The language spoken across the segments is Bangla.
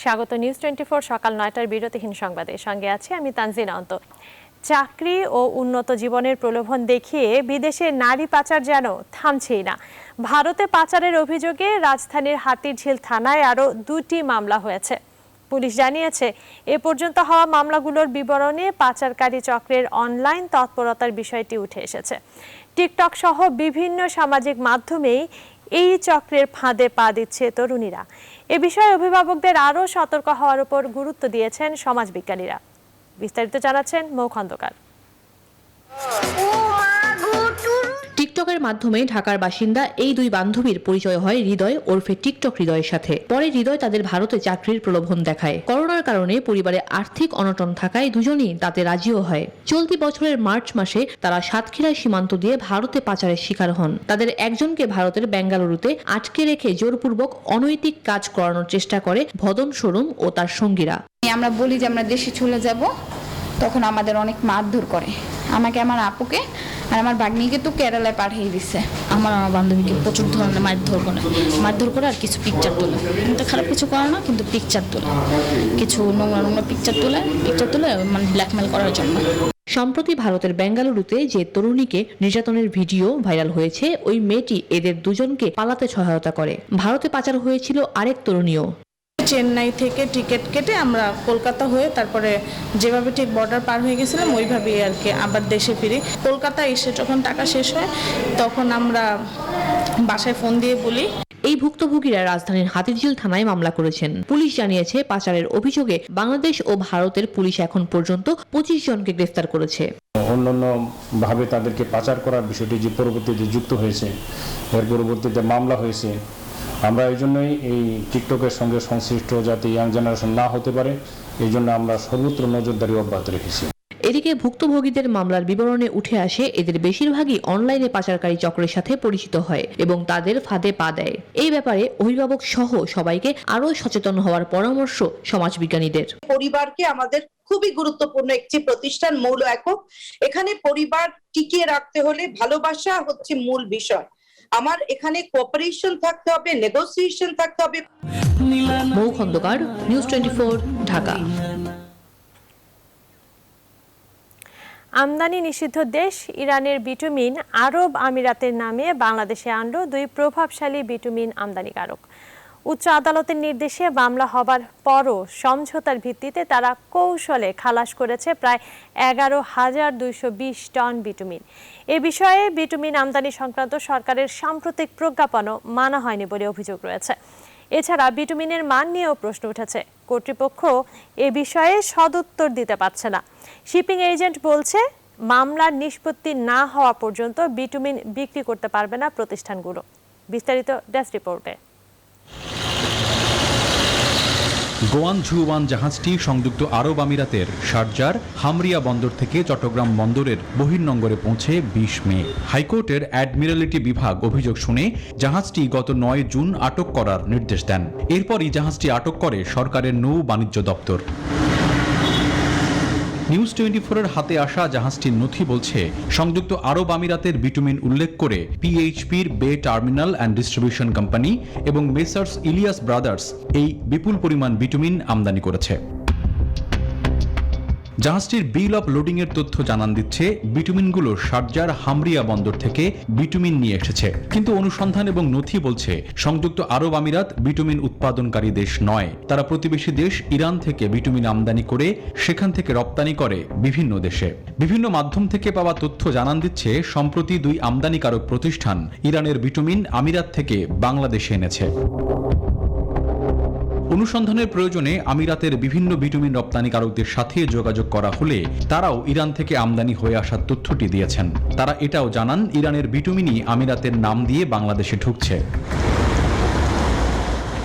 স্বাগত নিউজ 24 সকাল ৯টার বিরতিহীন সংবাদে। সঙ্গে আছি আমি তানজিনা অন্ত। চাকরি ও উন্নত জীবনের প্রলোভন দেখিয়ে বিদেশে নারী পাচার যেন থামছেই না। ভারতে পাচারের অভিযোগে রাজধানীর হাতিরঝিল থানায় আরও 2টি মামলা হয়েছে। পুলিশ জানিয়েছে, এ পর্যন্ত হওয়া মামলাগুলোর বিবরণে পাচারকারী চক্রের অনলাইন তৎপরতার বিষয়টি উঠে এসেছে। টিকটক সহ বিভিন্ন সামাজিক মাধ্যমেই এই চক্রের ফাঁদে পা দিচ্ছে তরুণীরা। এ বিষয়ে অভিভাবকদের আরও সতর্ক হওয়ার উপর গুরুত্ব দিয়েছেন সমাজবিজ্ঞানীরা। বিস্তারিত জানাচ্ছেন মৌ খন্দকার। টিকটকের মাধ্যমে ঢাকার বাসিন্দা এই দুই বান্ধবীর পরিচয় হয় হৃদয় ওরফে টিকটক হৃদয়ের সাথে। পরে হৃদয় তাদের ভারতে চাকরির প্রলোভন দেখায়। করোনার কারণে পরিবারে আর্থিক অনটন থাকায় দুজনই তাতে রাজিও হয়। চলতি বছরের মার্চ মাসে তারা সাতক্ষীরা সীমান্ত দিয়ে ভারতে পাচারের শিকার হন। তাদের একজনকে ভারতের বেঙ্গালুরুতে আটকে রেখে জোরপূর্বক অনৈতিক কাজ করানোর চেষ্টা করে ভদন শোরুম ও তার সঙ্গীরা। আমরা বলি যে আমরা দেশে চলে যাব, তখন আমাদের অনেক মারধর করে। আমাকে, আমার আপুকে আর আমার ভাগ্নিকে তো কেরালায় পাঠিয়ে দিচ্ছে। আমার বান্ধবীকে প্রচুর ধরনের মারধর করে আর কিছু পিকচার তোলে। কিন্তু খারাপ কিছু করে না, কিন্তু পিকচার তোলে, কিছু নোংরা পিকচার তোলে মানে ব্ল্যাকমেল করার জন্য। সম্প্রতি ভারতের বেঙ্গালুরুতে যে তরুণীকে নির্যাতনের ভিডিও ভাইরাল হয়েছে, ওই মেয়েটি এদের দুজনকে পালাতে সহায়তা করে। ভারতে পাচার হয়েছিল আরেক তরুণীও। চেন্নাই থেকে টিকিট কেটে আমরা কলকাতা হয়ে তারপরে যেভাবে ঠিক বর্ডার পার হয়ে গেছিলাম ওইভাবেই আর কি আবার দেশে ফিরি। কলকাতা এসে যখন টাকা শেষ হয় তখন আমরা বাসায় ফোন দিয়ে বলি। এই ভুক্তভোগীরা রাজধানীর হাতিরঝিল থানায় মামলা করেছেন। পুলিশ জানিয়েছে, পাচারের অভিযোগে বাংলাদেশ ও ভারতের পুলিশ এখন পর্যন্ত 25 জনকে গ্রেফতার করেছে। অন্যান্য ভাবে তাদেরকে পাচার করার বিষয়টি যে পরবর্তীতে যুক্ত হয়েছে, এর পরবর্তীতে মামলা হয়েছে। আমরা এই জন্যই এই টিকটকের সঙ্গে সংশ্লিষ্ট যাতে ইয়াং জেনারেশন না হতে পারে, এই জন্য আমরা সর্বত্র নজরদারি অব্যাহত রেখেছি। এদিকে ভুক্তভোগীদের মামলার বিবরণে উঠে আসে, এদের বেশিরভাগই অনলাইনে পাচারকারী চক্রের সাথে পরিচিত হয় এবং তাদের ফাঁদে পা দেয়। এই ব্যাপারে অভিভাবক সহ সবাইকে আরও সচেতন হওয়ার পরামর্শ সমাজবিজ্ঞানীদের। পরিবারকে আমাদের খুবই গুরুত্বপূর্ণ একটি প্রতিষ্ঠান, মূল একক। এখানে পরিবার টিকিয়ে রাখতে হলে ভালোবাসা হচ্ছে মূল বিষয়। আমার এখানে কোঅপারেশন থাকতে হবে, নেগোসিয়েশন থাকতে হবে। মৌ খন্দকার, নিউজ 24, ঢাকা। আমদানি নিষিদ্ধ দেশ ইরানের বিটুমিন আরব আমিরাতের নামে বাংলাদেশে আনল 2 প্রভাবশালী বিটুমিন আমদানিকারক। উচ্চ আদালতের নির্দেশে মামলা হবার পরও সমঝোতার ভিত্তিতে তারা কৌশলে খালাস করেছে প্রায় 11,220 টন বিটুমিন। এ বিষয়ে বিটুমিন আমদানি সংক্রান্ত সরকারের সাম্প্রতিক প্রজ্ঞাপনও মানা হয়নি বলে অভিযোগ রয়েছে। এছাড়া বিটুমিনের মান নিয়েও প্রশ্ন উঠেছে। কর্তৃপক্ষ এ বিষয়ে সদুত্তর দিতে পারছে না। শিপিং এজেন্ট বলছে, মামলার নিষ্পত্তি না হওয়া পর্যন্ত বিটুমিন বিক্রি করতে পারবে না প্রতিষ্ঠানগুলো। বিস্তারিত ডেস্ক রিপোর্টে। গোয়ান ঝু-1 জাহাজটি সংযুক্ত আরব আমিরাতের শারজার হামরিয়া বন্দর থেকে চট্টগ্রাম বন্দরের বহির্নোঙরে পৌঁছে 20 মে। হাইকোর্টের অ্যাডমিরালিটি বিভাগ অভিযোগ শুনে জাহাজটি গত 9 জুন আটক করার নির্দেশ দেন। এরপরই জাহাজটি আটক করে সরকারের নৌ বাণিজ্য দপ্তর। নিউজ 24-এর হাতে আসা জাহাজটির নথি বলছে, সংযুক্ত আরব আমিরাতের বিটুমিন উল্লেখ করে পিএইচপির বে টার্মিনাল অ্যান্ড ডিস্ট্রিবিউশন কোম্পানি এবং মেসার্স ইলিয়াস ব্রাদার্স এই বিপুল পরিমাণ বিটুমিন আমদানি করেছে। জাহাজটির বিল অফ লোডিং এর তথ্য জানান দিচ্ছে, বিটুমিনগুলো শারজার হামরিয়া বন্দর থেকে বিটুমিন নিয়ে এসেছে। কিন্তু অনুসন্ধান এবং নথি বলছে, সংযুক্ত আরব আমিরাত বিটুমিন উৎপাদনকারী দেশ নয়। তারা প্রতিবেশী দেশ ইরান থেকে বিটুমিন আমদানি করে সেখান থেকে রপ্তানি করে বিভিন্ন দেশে। বিভিন্ন মাধ্যম থেকে পাওয়া তথ্য জানান দিচ্ছে, সম্প্রতি 2 আমদানিকারক প্রতিষ্ঠান ইরানের বিটুমিন আমিরাত থেকে বাংলাদেশে এনেছে। অনুসন্ধানের প্রয়োজনে আমিরাতের বিভিন্ন বিটুমিন রপ্তানিকারকদের সাথে যোগাযোগ করা হলে তারাও ইরান থেকে আমদানি হয়ে আসার তথ্যটি দিয়েছেন। তারা এটাও জানান, ইরানের বিটুমিনই আমিরাতের নাম দিয়ে বাংলাদেশে ঢুকছে।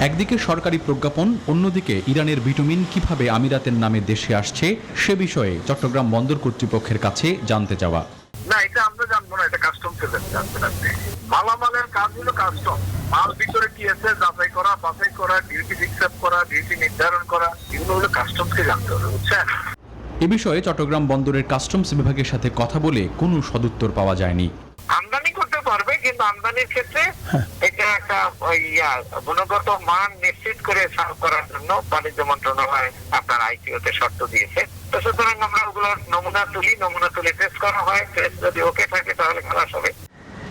একদিকে সরকারি প্রজ্ঞাপন, অন্যদিকে ইরানের বিটুমিন কিভাবে আমিরাতের নামে দেশে আসছে সে বিষয়ে চট্টগ্রাম বন্দর কর্তৃপক্ষের কাছে জানতে যাওয়া। না, এটা আমরা জানবো না, এটা কাস্টমস জানবেন আপনি। মালামালের কাজ হলো কাস্টম। মাল ভিতরে কি আছে যাচাই করা, বাছাই করা, ডিউটি ফিক্সআপ করা, ডিউটি নির্ধারণ করা, এগুলো হলো কাস্টমসকে জানতে হবে, বুঝছেন? এ বিষয়ে চট্টগ্রাম বন্দরের কাস্টমস বিভাগের সাথে কথা বলে কোনো সদুত্তর পাওয়া যায়নি। আমদানি করতে পারবে, কিন্তু আমদানির ক্ষেত্রে এটা একটা একটা গুণগত মান নিশ্চিত করে সার্ভ করার জন্য বাণিজ্য মন্ত্রণালয় আপনার আইটিওতে শর্ত দিয়েছে। তো সুতরাং আমরা ওগুলোর নমুনা তুলে টেস্ট করা হয়, টেস্ট যদি ওকে থাকে তাহলে খালাস হবে।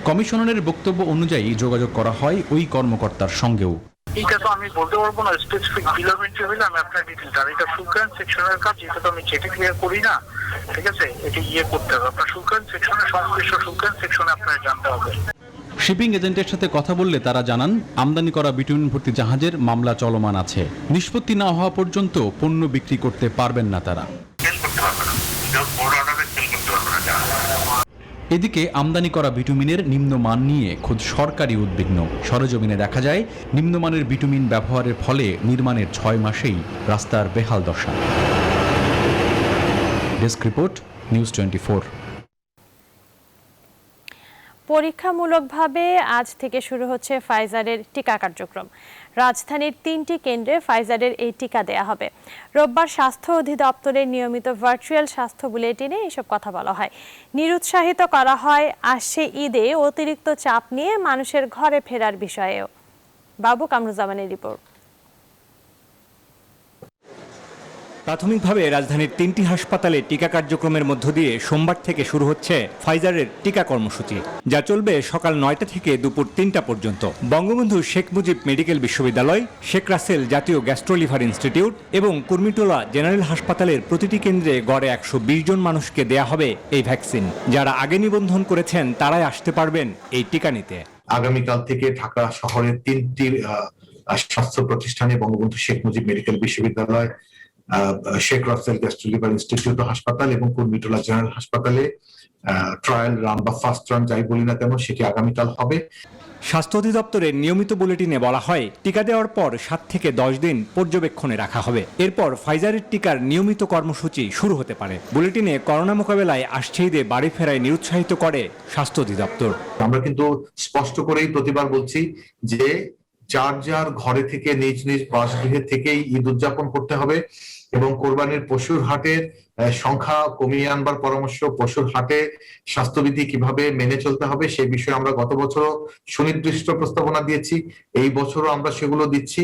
কমিশনারের বক্তব্য অনুযায়ী যোগাযোগ করা হয় ওই কর্মকর্তার সঙ্গেও। এটা তো আমি বলতে পারবো না স্পেসিফিক কিলোমিটার হলে আমি আপনার ডিটেইলস, আর এটা সুলকান সেকশনের কাজ, এটা তো আমি চেটে ক্লিয়ার করি না, ঠিক আছে? এটা করতে হবে আপনার সুলকান সেকশনের সংশ্লিষ্ট সুলকান সেকশনে আপনার জানতে হবে। শিপিং এজেন্টের সাথে কথা বললে তারা জানান আমদানি করা বিটুমিন ভর্তি জাহাজের মামলা চলমান আছে। নিষ্পত্তি না হওয়া পর্যন্ত পণ্য বিক্রি করতে পারবেন না তারা। এদিকে আমদানি করা বিটুমিনের নিম্নমান নিয়ে খোদ সরকারি উদ্বিগ্ন। সরেজমিনে দেখা যায় নিম্নমানের বিটুমিন ব্যবহারের ফলে নির্মাণের 6 মাসেই রাস্তার বেহাল দশা। Desk report, news 24। পরীক্ষামূলকভাবে আজ থেকে শুরু হচ্ছে ফাইজারের টিকা কার্যক্রম। রাজধানীর 3টি কেন্দ্রে ফাইজারের এই টিকা দেয়া হবে। রোববার স্বাস্থ্য অধিদপ্তরের নিয়মিত ভার্চুয়াল স্বাস্থ্য বুলেটিনে এসব কথা বলা হয়। নিরুৎসাহিত করা হয় আসছে ঈদে অতিরিক্ত চাপ নিয়ে মানুষের ঘরে ফেরার বিষয়েও। বাবু কামরুজ্জামানের রিপোর্ট। প্রাথমিকভাবে রাজধানীর 3টি হাসপাতালে টিকা কার্যক্রমের মধ্য দিয়ে সোমবার থেকে শুরু হচ্ছে ফাইজারের টিকা কর্মসূচি, যা চলবে সকাল 9টা থেকে দুপুর 3টা পর্যন্ত। বঙ্গবন্ধু শেখ মুজিব মেডিকেল বিশ্ববিদ্যালয়, শেখ রাসেল জাতীয় গ্যাস্ট্রোলিভার ইনস্টিটিউট এবং কুর্মিটোলা জেনারেল হাসপাতালের প্রতিটি কেন্দ্রে গড়ে 120 জন মানুষকে দেয়া হবে এই ভ্যাকসিন। যারা আগে নিবন্ধন করেছেন তারাই আসতে পারবেন এই টিকা নিতে। আগামীকাল থেকে ঢাকা শহরের 3টি স্বাস্থ্য প্রতিষ্ঠানে বঙ্গবন্ধু শেখ মুজিব মেডিকেল বিশ্ববিদ্যালয়, শেখ রাসেল গ্যাস্ট্রোলিভার ইনস্টিটিউট হাসপাতাল এবং কুর্মিটোলা জেনারেল হাসপাতালে ট্রায়াল রান বা ফার্স্ট রান যাই বলি না কেন সেটি আগামীকাল হবে। স্বাস্থ্য অধিদপ্তরের নিয়মিত বুলেটিনে বলা হয় টিকা দেওয়ার পর 7 থেকে 10 দিন পর্যবেক্ষণে রাখা হবে। এরপর ফাইজারের টিকার নিয়মিত কর্মসূচি শুরু হতে পারে। বুলেটিনে করোনা মোকাবেলায় আসছে ঈদে বাড়ি ফেরায় নিরুৎসাহিত করে স্বাস্থ্য অধিদপ্তর। আমরা কিন্তু স্পষ্ট করেই প্রতিবার বলছি যে যার যার ঘরে থেকে নিজ নিজ বাসগৃহে থেকেই ঈদ উদযাপন করতে হবে এবং কোরবানির পশুর হাটের সংখ্যা কমিয়ে আনবার পরামর্শ, পশুর হাটে স্বাস্থ্যবিধি কিভাবে মেনে চলতে হবে সে বিষয়ে আমরা গত বছরও সুনির্দিষ্ট প্রস্তাবনা দিয়েছি, এই বছরও আমরা সেগুলো দিচ্ছি।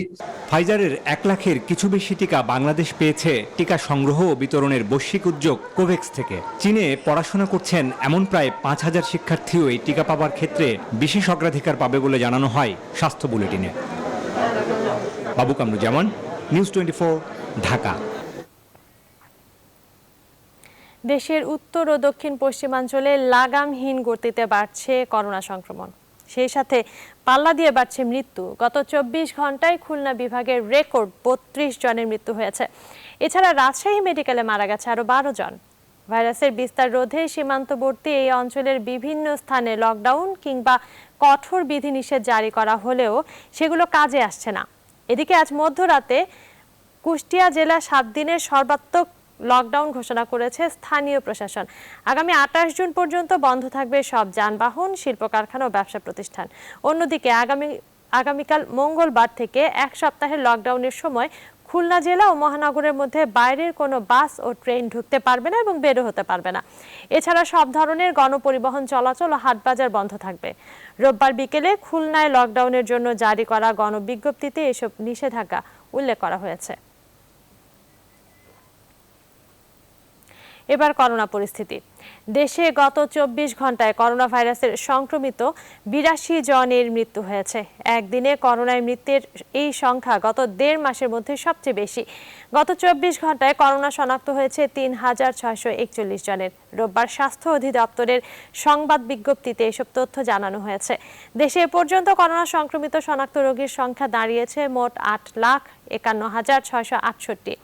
ফাইজারের 1 লাখের কিছু বেশি টিকা বাংলাদেশ পেয়েছে টিকা সংগ্রহ ও বিতরণের বৈশ্বিক উদ্যোগ কোভ্যাক্স থেকে। চীনে পড়াশোনা করছেন এমন প্রায় 5000 শিক্ষার্থীও এই টিকা পাবার ক্ষেত্রে বিশেষ অগ্রাধিকার পাবে বলে জানানো হয় স্বাস্থ্য বুলেটিনে। বাবু কামরুজ্জামান, নিউজ 24, ঢাকা। দেশের উত্তর ও দক্ষিণ পশ্চিমাঞ্চলে লাগামহীন গতিতে বাড়ছে করোনা সংক্রমণ, সেই সাথে পাল্লা দিয়ে বাড়ছে মৃত্যু। গত 24 ঘন্টায় খুলনা বিভাগের রেকর্ড 32 জনের মৃত্যু হয়েছে। এছাড়া রাজশাহী মেডিকেলে মারা গেছে আরো 12 জন। ভাইরাসের বিস্তার রোধে সীমান্তবর্তী এই অঞ্চলের বিভিন্ন স্থানে লকডাউন কিংবা কঠোর বিধিনিষেধ জারি করা হলেও সেগুলো কাজে আসছে না। এদিকে আজ মধ্যরাতে কুষ্টিয়া জেলা 7 দিনের সর্বাত্মক লকডাউন ঘোষণা করেছে স্থানীয় প্রশাসন। আগামী 28 জুন পর্যন্ত বন্ধ থাকবে সব যানবাহন, শিল্প কারখানা ও ব্যবসা প্রতিষ্ঠান। অন্যদিকে আগামীকাল মঙ্গলবার থেকে 1 সপ্তাহের লকডাউনের সময় খুলনা জেলা ও মহানগরের মধ্যে বাইরের কোনো বাস ও ট্রেন ঢুকতে পারবে না এবং বেরো হতে পারবে না। এছাড়া সব ধরনের গণপরিবহন চলাচল ও হাটবাজার বন্ধ থাকবে। রোববার বিকেলে খুলনায় লকডাউনের জন্য জারি করা গণবিজ্ঞপ্তিতে এসব নিষেধাজ্ঞা উল্লেখ করা হয়েছে। এবার করোনা পরিস্থিতি। দেশে গত 24 ঘন্টায় করোনা ভাইরাসের সংক্রমিত 82 জনের মৃত্যু হয়েছে। একদিনে করোনায় মৃত্যুর এই সংখ্যা গত 1.5 মাসের মধ্যে সবচেয়ে বেশি। গত 24 ঘন্টায় করোনা শনাক্ত হয়েছে 3641 জনের। রোববার স্বাস্থ্য অধিদপ্তরের সংবাদ বিজ্ঞপ্তিতে এসব তথ্য জানানো হয়েছে। দেশে এ পর্যন্ত করোনা সংক্রমিত শনাক্ত রোগীর সংখ্যা দাঁড়িয়েছে মোট 8,51,668।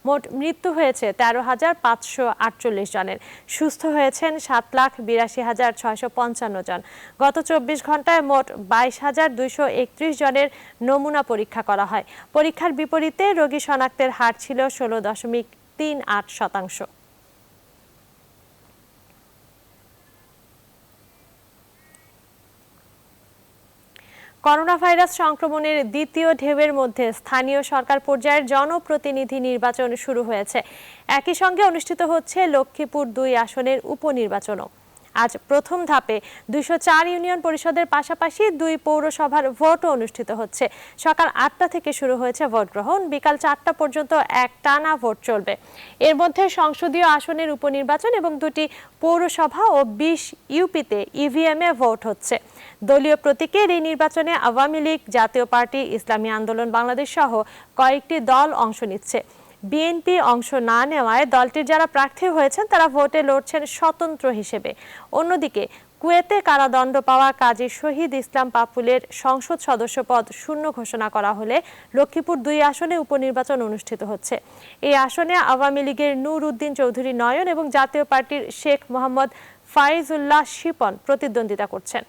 মোট মৃত্যু হয়েছে 13,548 জনের। সুস্থ হয়েছেন 7,82,655 জন। গত 24 ঘন্টায় মোট 22,231 জনের নমুনা পরীক্ষা করা হয়। পরীক্ষার বিপরীতে রোগী শনাক্তের হার ছিল 16.38%। করোনা ভাইরাস সংক্রমণের দ্বিতীয় ঢেউয়ের মধ্যে স্থানীয় সরকার পর্যায়ের জনপ্রতিনিধি নির্বাচন শুরু হয়েছে। একই সঙ্গে অনুষ্ঠিত হচ্ছে লক্ষ্মীপুর 2 আসনের উপনির্বাচনও। আজ প্রথম ধাপে 204 ইউনিয়ন পরিষদের পাশাপাশি 2 পৌরসভার ভোটও অনুষ্ঠিত হচ্ছে। সকাল 8টা থেকে শুরু হয়েছে ভোট গ্রহণ, বিকাল 4টা পর্যন্ত একটানা ভোট চলবে। এর মধ্যে সংসদীয় আসনের উপনির্বাচন এবং 2টি পৌরসভা ও 20 ইউপিতে ইভিএমে ভোট হচ্ছে। দলীয় প্রতীকের এই নির্বাচনে আওয়ামী লীগ, জাতীয় পার্টি, ইসলামী আন্দোলন বাংলাদেশ সহ কয়েকটি দল অংশ নিচ্ছে। বিএনপি অংশ না নেওয়ায় দলটির যারা প্রার্থী হয়েছেন তারা ভোটে লড়ছেন স্বতন্ত্র হিসেবে। অন্যদিকে কুয়েতে কারাদণ্ড পাওয়া কাজী শহীদ ইসলাম পাপুলের সংসদ সদস্য পদ শূন্য ঘোষণা করা হলে লক্ষ্মীপুর 2 আসনে উপনির্বাচন অনুষ্ঠিত হচ্ছে। এই আসনে আওয়ামী লীগের নূর উদ্দিন চৌধুরী নয়ন এবং জাতীয় পার্টির শেখ মোহাম্মদ ফাইজুল্লাহ শিপন প্রতিদ্বন্দ্বিতা করছেন।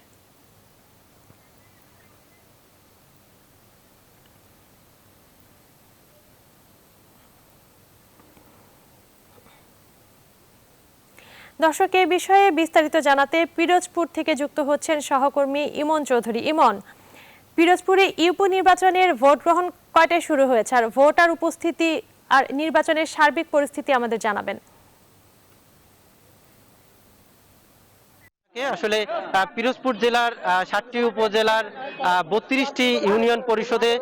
দর্শক, এই বিষয়ে বিস্তারিত জানাতে পিরোজপুর থেকে যুক্ত হচ্ছেন সহকর্মী ইমন চৌধুরী। ইমন, পিরোজপুরে ইউপি নির্বাচনের ভোট গ্রহণ কয়টায় শুরু হয়েছে, আর ভোটার উপস্থিতি আর নির্বাচনের সার্বিক পরিস্থিতি আমাদের জানাবেন। আসলে পিরোজপুর জেলার 7টি উপজেলার 32টি ইউনিয়ন পরিষদে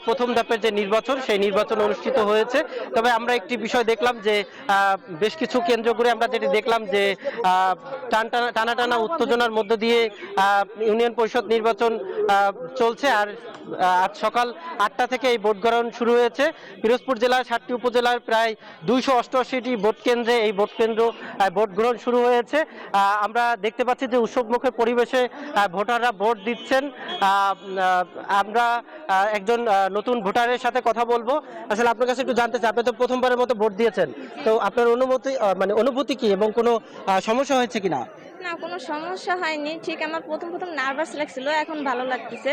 প্রথম ধাপের যে নির্বাচন সেই নির্বাচন অনুষ্ঠিত হয়েছে। তবে আমরা একটি বিষয় দেখলাম যে বেশ কিছু কেন্দ্র ঘুরে আমরা যেটি দেখলাম যে টানা উত্তেজনার মধ্য দিয়ে ইউনিয়ন পরিষদ নির্বাচন চলছে। আর আজ সকাল 8টা থেকে এই ভোট গ্রহণ শুরু হয়েছে। পিরোজপুর জেলার 7টি উপজেলার প্রায় 288টি ভোট কেন্দ্রে এই ভোট কেন্দ্র ভোট গ্রহণ শুরু হয়েছে। আমরা দেখতে পাচ্ছি যে উৎসবমুখর পরিবেশে ভোটাররা ভোট দিচ্ছেন। আমরা একজন নতুন ভোটারের সাথে কথা বলবো। আসলে আপনার কাছে একটু জানতে চাই, আপনি তো প্রথমবারের মতো ভোট দিয়েছেন, তো আপনার অনুভূতি কি এবং কোনো সমস্যা হয়েছে কিনা? না, কোনো সমস্যা হয়নি। ঠিক আমার প্রথম নার্ভাস লাগছিল, এখন ভালো লাগতেছে।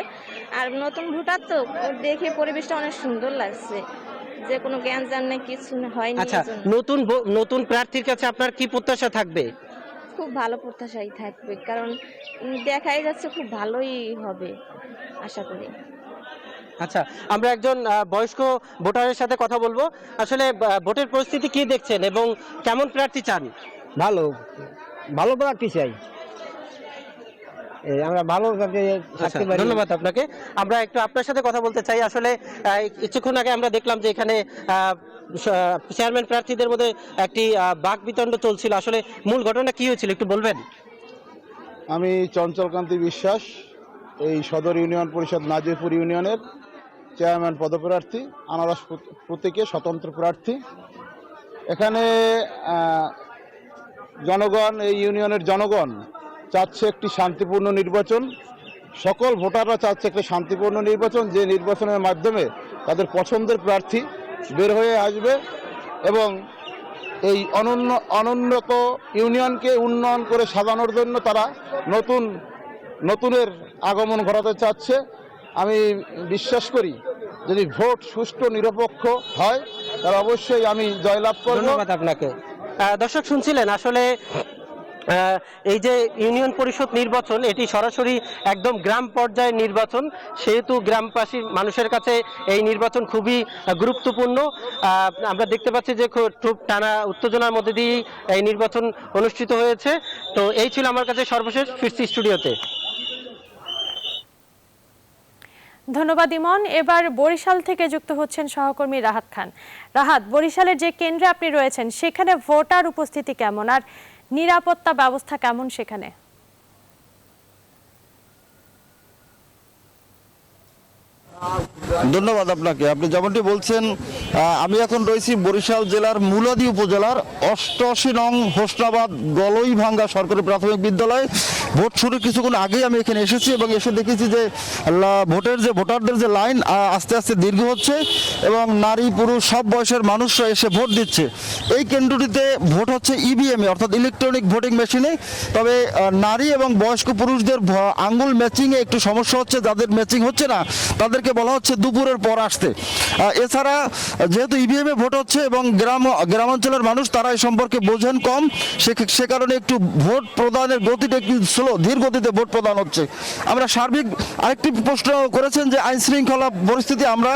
আর নতুন ভোটার তো দেখে পরিবেশটা অনেক সুন্দর লাগছে, যে কোনো জ্ঞান জান না কিছু হয়নি। আচ্ছা, নতুন প্রার্থীর কাছে আপনার কি প্রত্যাশা থাকবে? খুব ভালো প্রত্যাশাই থাকবে, কারণ দেখাই যাচ্ছে খুব ভালোই হবে আশা করি। আচ্ছা, আমরা একজন বয়স্ক ভোটারের সাথে কথা বলবো। আসলে ভোটের পরিস্থিতি কি দেখছেন এবং কেমন প্রার্থী চান? ভালো প্রার্থী চাই, আমরা ভালো। ধন্যবাদ আপনাকে। আমরা একটু আপনার সাথে কথা বলতে চাই। আসলে কিছুক্ষণ আগে আমরা দেখলাম যে এখানে চেয়ারম্যান প্রার্থীদের মধ্যে একটি বাকবিতণ্ড চলছিল। আসলে মূল ঘটনা কি হয়েছিল একটু বলবেন? আমি চঞ্চলকান্তি বিশ্বাস, এই সদর ইউনিয়ন পরিষদ নাজিরপুর ইউনিয়নের চেয়ারম্যান পদপ্রার্থী, আনারস প্রতীকে স্বতন্ত্র প্রার্থী। এখানে জনগণ, এই ইউনিয়নের জনগণ চাচ্ছে একটি শান্তিপূর্ণ নির্বাচন। সকল ভোটাররা চাচ্ছে একটি শান্তিপূর্ণ নির্বাচন, যে নির্বাচনের মাধ্যমে তাদের পছন্দের প্রার্থী বের হয়ে আসবে এবং এই অনুন্নত ইউনিয়নকে উন্নয়ন করে সাজানোর জন্য তারা নতুনের আগমন ঘটাতে চাচ্ছে। আমি বিশ্বাস করি যদি ভোট সুষ্ঠু নিরপেক্ষ হয় তাহলে অবশ্যই আমি জয়লাভ করব। ধন্যবাদ আপনাকে। দর্শক শুনছিলেন, আসলে এই যে ইউনিয়ন পরিষদ নির্বাচন এটি সরাসরি একদম গ্রাম পর্যায়ের নির্বাচন, সেহেতু গ্রামবাসী মানুষের কাছে এই নির্বাচন খুবই গুরুত্বপূর্ণ। আমরা দেখতে পাচ্ছি যে খুব টানা উত্তেজনার মধ্যে দিয়েই এই নির্বাচন অনুষ্ঠিত হয়েছে। তো এই ছিল আমার কাছে সর্বশেষ। ফিরছি স্টুডিওতে। ধন্যবাদ ইমন। এবার বরিশাল থেকে যুক্ত হচ্ছেন সহকর্মী রাহাত খান। রাহাত, বরিশালের যে কেন্দ্রে আপনি রয়েছেন সেখানে ভোটার উপস্থিতি কেমন আর নিরাপত্তা ব্যবস্থা কেমন সেখানে? ধন্যবাদ আপনাকে। আপনি যেমনটি বলছেন, আমি এখন রয়েছি বরিশাল জেলার মুলাদি উপজেলার 88 নং হোসনাবাদ গলইভাঙ্গা সরকারি প্রাথমিক বিদ্যালয়। ভোট শুরু কিছুক্ষণ আগেই আমি এখানে এসেছি এবং এসে দেখেছি যে ভোটারদের যে লাইন আস্তে আস্তে দীর্ঘ হচ্ছে এবং নারী পুরুষ সব বয়সের মানুষরা এসে ভোট দিচ্ছে। এই কেন্দ্রটিতে ভোট হচ্ছে ইভিএমে অর্থাৎ ইলেকট্রনিক ভোটিং মেশিনে। তবে নারী এবং বয়স্ক পুরুষদের আঙ্গুল ম্যাচিংয়ে একটু সমস্যা হচ্ছে। যাদের ম্যাচিং হচ্ছে না তাদেরকে বলা হচ্ছে দুপুরের পর আসতে। এছাড়া যেহেতু ইভিএমে ভোট হচ্ছে এবং গ্রামাঞ্চলের মানুষ তারা এই সম্পর্কে বোঝেন কম, সে কারণে একটু ভোট প্রদানের গতিটা একটু স্লো, ধীর গতিতে ভোট প্রদান হচ্ছে। আমরা সার্বিক আরেকটি প্রশ্ন করেছেন যে আইন শৃঙ্খলা পরিস্থিতি আমরা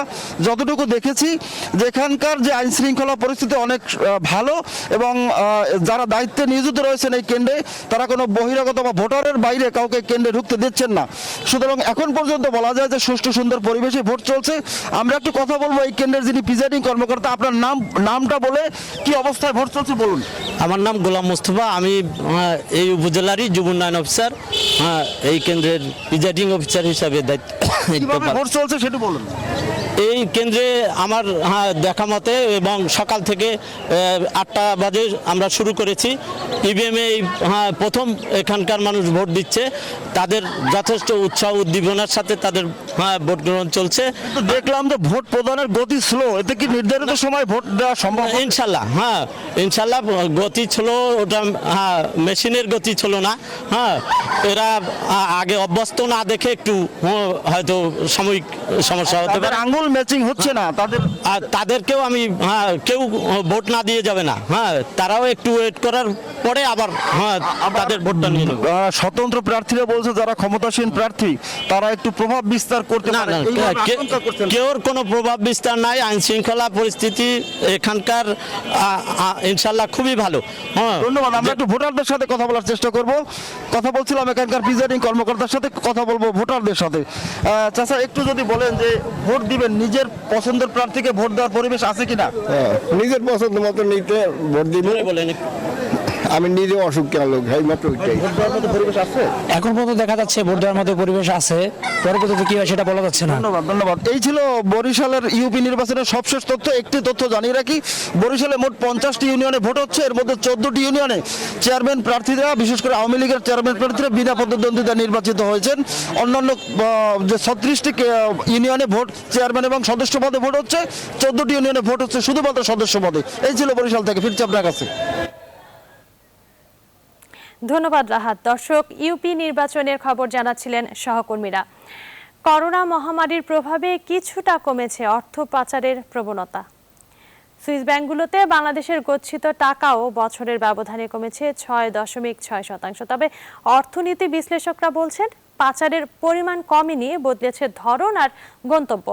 যতটুকু দেখেছি যে এখানকার যে আইন শৃঙ্খলা পরিস্থিতি অনেক ভালো এবং যারা দায়িত্বে নিয়োজিত রয়েছেন এই কেন্দ্রে তারা কোনো বহিরাগত বা ভোটারের বাইরে কাউকে কেন্দ্রে ঢুকতে দিচ্ছেন না। সুতরাং এখন পর্যন্ত বলা যায় যে সুষ্ঠু সুন্দর পরিবেশে ভোট চলছে। আমরা একটু কথা বলবো এই কেন্দ্রের যিনি প্রিজাইডিং কর্মকর্তা, আপনার নামটা বলে কি অবস্থায় ভোট চলছে বলুন। আমার নাম গোলাম মোস্তফা, আমি এই উপজেলারই যুব উন্নয়ন অফিসার, এই কেন্দ্রের প্রিজাইডিং অফিসার হিসাবে ভোট চলছে সেটা বলুন। এই কেন্দ্রে আমার দেখা মতে এবং সকাল থেকে 8টা বাজে আমরা শুরু করেছি। ইভিএমে প্রথম এখানকার মানুষ ভোট দিচ্ছে, তাদের যথেষ্ট উৎসাহ উদ্দীপনার সাথে তাদের ভোট গ্রহণ চলছে। দেখলাম যে ভোট প্রদানের গতি স্লো, এতে কি নির্ধারিত সময় ভোট দেওয়া সম্ভব? ইনশাল্লাহ, ইনশাল্লাহ গতি ছিল, ওটা মেশিনের গতি ছিল না। এরা আগে অভ্যস্ত না দেখে একটু হয়তো সাময়িক সমস্যা হতে পারে। আঙ্গুল ম্যাচিং হচ্ছে না তাদেরকেও আমি কেউ ভোট না দিয়ে যাবে না, তারাও একটু ওয়েট করার পরে আবার তাদের ভোটটা নিয়ে নেবে। স্বতন্ত্র প্রার্থীরা বলছে যারা ক্ষমতাসীন প্রার্থী তারা একটু প্রভাব বিস্তার করতে পারে, কেউর কোনো প্রভাব বিস্তার নাই। আইন শৃঙ্খলা পরিস্থিতি এখানকার ইনশাল্লাহ খুবই ভালো। ধন্যবাদ। আমরা একটু ভোটারদের সাথে কথা বলার চেষ্টা করব। কথা বলছিলাম এখানকার প্রিজাইডিং কর্মকর্তার সাথে, কথা বলবো ভোটারদের সাথে। চাচা একটু যদি বলেন যে ভোট দিবেন, নিজের পছন্দের প্রার্থীকে ভোট দেওয়ার পরিবেশ আছে কিনা? নিজের পছন্দ মতো নিতে ভোট দিবে বলেন। আমি নিজে অসুখ লোক, পরিবেশ আছে এখন পর্যন্ত দেখা যাচ্ছে ভোট দেওয়ার মতো পরিবেশ আছে, পরবর্তীতে কি হয় সেটা বলা যাচ্ছে না। ধন্যবাদ। এই ছিল বরিশালের ইউপি নির্বাচনের সবশেষ তথ্য। একটি তথ্য জানিয়ে রাখি, বরিশালে মোট 50টি ইউনিয়নে ভোট হচ্ছে, এর মধ্যে 14টি ইউনিয়নে চেয়ারম্যান প্রার্থীরা, বিশেষ করে আওয়ামী লীগের চেয়ারম্যান প্রার্থীরা বিনা প্রতিদ্বন্দ্বিতা নির্বাচিত হয়েছেন। অন্যান্য যে 36টি ইউনিয়নে ভোট চেয়ারম্যান এবং সদস্য পদে ভোট হচ্ছে, 14টি ইউনিয়নে ভোট হচ্ছে শুধুমাত্র সদস্য পদে। এই ছিল বরিশাল থেকে, ফিরছি আপনার কাছে। ধন্যবাদ রাহাত। দর্শক, ইউপি নির্বাচনের খবর জানাচ্ছিলেন সহকর্মীরা। করোনা মহামারীর প্রভাবে কিছুটা কমেছে অর্থ পাচারের প্রবণতা। সুইস ব্যাংকগুলোতে বাংলাদেশের গচ্ছিত টাকাও বছরের ব্যবধানে কমেছে 6.6%। তবে অর্থনীতি বিশ্লেষকরা বলছেন পাচারের পরিমাণ কমেনি, বদলেছে ধরন আর গন্তব্য।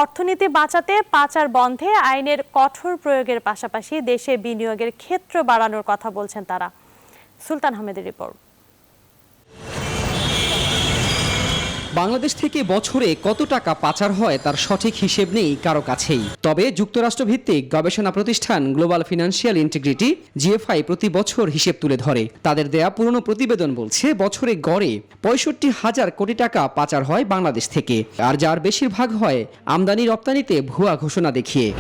অর্থনীতি বাঁচাতে পাচার বন্ধে আইনের কঠোর প্রয়োগের পাশাপাশি দেশে বিনিয়োগের ক্ষেত্র বাড়ানোর কথা বলছেন তারা। সুলতান আহমেদের রিপোর্ট। বাংলাদেশ থেকে বছরে কত টাকা পাচার হয় তার সঠিক হিসেব নেই কারো কাছেই। তবে যুক্তরাষ্ট্র ভিত্তিক গবেষণা প্রতিষ্ঠান গ্লোবাল ফিনান্সিয়াল ইন্টিগ্রিটি জিএফআই প্রতি বছর হিসেব তুলে ধরে। তাদের দেয়া পুরনো প্রতিবেদন বলছে বছরে গড়ে 65,000 কোটি টাকা পাচার হয় বাংলাদেশ থেকে, আর যার বেশিরভাগ হয় আমদানি রপ্তানিতে ভুয়া ঘোষণা দেখিয়ে।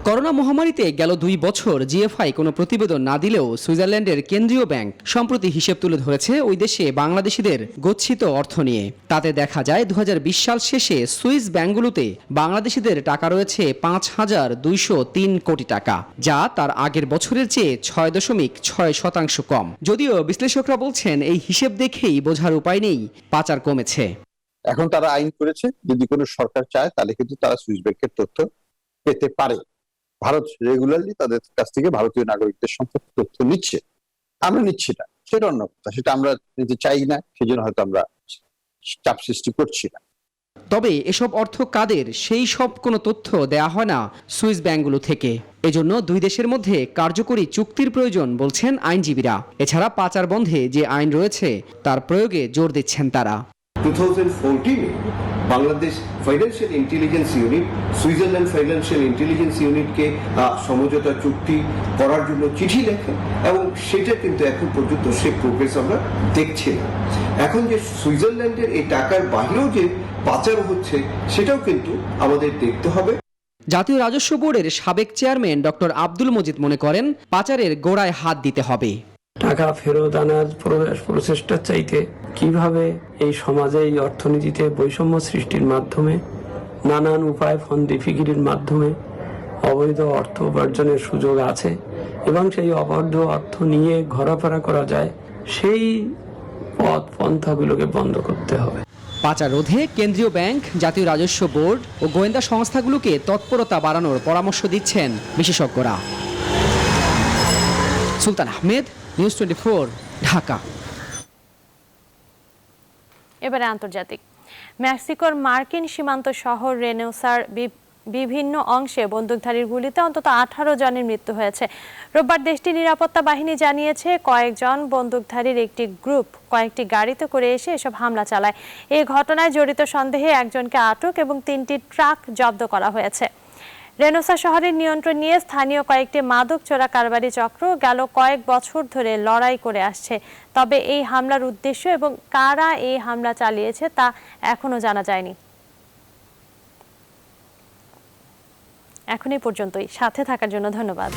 করোনা মহামারীতে গেল 2 বছর জিএফআই কোনো প্রতিবেদন না দিলেও সুইজারল্যান্ডের কেন্দ্রীয় ব্যাংক সম্প্রতি হিসেব তুলে ধরেছে ওই দেশে বাংলাদেশিদের গচ্ছিত অর্থ নিয়ে। তাতে দেখা যায় 2020 সাল শেষে সুইস ব্যাংকগুলোতে বাংলাদেশিদের টাকা রয়েছে 5,203 কোটি টাকা, যা তার আগের বছরের চেয়ে 6.6% কম। যদিও বিশ্লেষকরা বলছেন এই হিসেব দেখেই বোঝার উপায় নেই পাচার কমেছে। এখন তারা আইন করেছে, যদি কোনো সরকার চায় তাহলে কিন্তু তারা সুইস ব্যাংকের তথ্য পেতে পারে। ভারত রেগুলারলি তাদের কাছ থেকে ভারতীয় নাগরিকদের সম্পর্কে তথ্য নিচ্ছে, আমরা নিচ্ছি না, সেটা অন্য কথা। সেটা আমরা নিতে চাই না, সেজন্য হয়তো আমরা চাপ সৃষ্টি করছি না। তবে এসব অর্থ কাদের সেই সব কোনো তথ্য দেয়া হয় না সুইস ব্যাংকগুলো থেকে। এজন্য 2 দেশের মধ্যে কার্যকরী চুক্তির প্রয়োজন বলছেন আইনজীবীরা। এছাড়া পাচার বন্ধে যে আইন রয়েছে তার প্রয়োগে জোর দিচ্ছেন তারা। 2014 Bangladesh financial intelligence unit Switzerland financial intelligence ইউনিটকে সমঝোতা চুক্তি করার জন্য চিঠি লেখে, এবং সেটা কিন্তু এখন পর্যন্ত সে প্রোগ্রেস আমরা দেখছি না। এখন যে সুইজারল্যান্ডের এই টাকার বাইরেও যে পাচার হচ্ছে সেটাও কিন্তু আমাদের দেখতে হবে। জাতীয় রাজস্ব বোর্ডের সাবেক চেয়ারম্যান ডক্টর আব্দুল মজিদ মনে করেন পাচারের গোড়ায় হাত দিতে হবে। টাকা ফেরত আনার প্রচেষ্টা চাইতে কিভাবে এই সমাজে এই অর্থনীতিতে বৈষম্য সৃষ্টির মাধ্যমে নানান উপায় ফন্দি ফিকিরির মাধ্যমে অবৈধ অর্থ উপার্জনের সুযোগ আছে এবং সেই অবৈধ অর্থ নিয়ে ঘোরাফেরা করা যায়, সেই পথ পন্থাগুলোকে বন্ধ করতে হবে। পাচার রোধে কেন্দ্রীয় ব্যাংক, জাতীয় রাজস্ব বোর্ড ও গোয়েন্দা সংস্থাগুলোকে তৎপরতা বাড়ানোর পরামর্শ দিচ্ছেন বিশেষজ্ঞরা। সুলতান আহমেদ, নিউজ 24, ঢাকা। এবারে আন্তর্জাতিক। মেক্সিকোর মার্কিন সীমান্ত শহর রেনোসার বিভিন্ন অংশে বন্দুকধারীর গুলিতে অন্তত 18 জনের মৃত্যু হয়েছে। রোববার দেশটির নিরাপত্তা বাহিনী জানিয়েছে কয়েকজন বন্দুকধারীর একটি গ্রুপ কয়েকটি গাড়িতে করে এসে এসব হামলা চালায়। এই ঘটনায় জড়িত সন্দেহে একজনকে আটক এবং 3টি ট্রাক জব্দ করা হয়েছে। রেনোসা শহরের নিয়ন্ত্রণ নিয়ে স্থানীয় কয়েকটি মাদক চোরা কারবারি চক্র গেল কয়েক বছর ধরে লড়াই করে আসছে। তবে এই হামলার উদ্দেশ্য এবং কারা এই হামলা চালিয়েছে তা এখনো জানা যায়নি। এখন এই পর্যন্তই। সাথে থাকার জন্য ধন্যবাদ।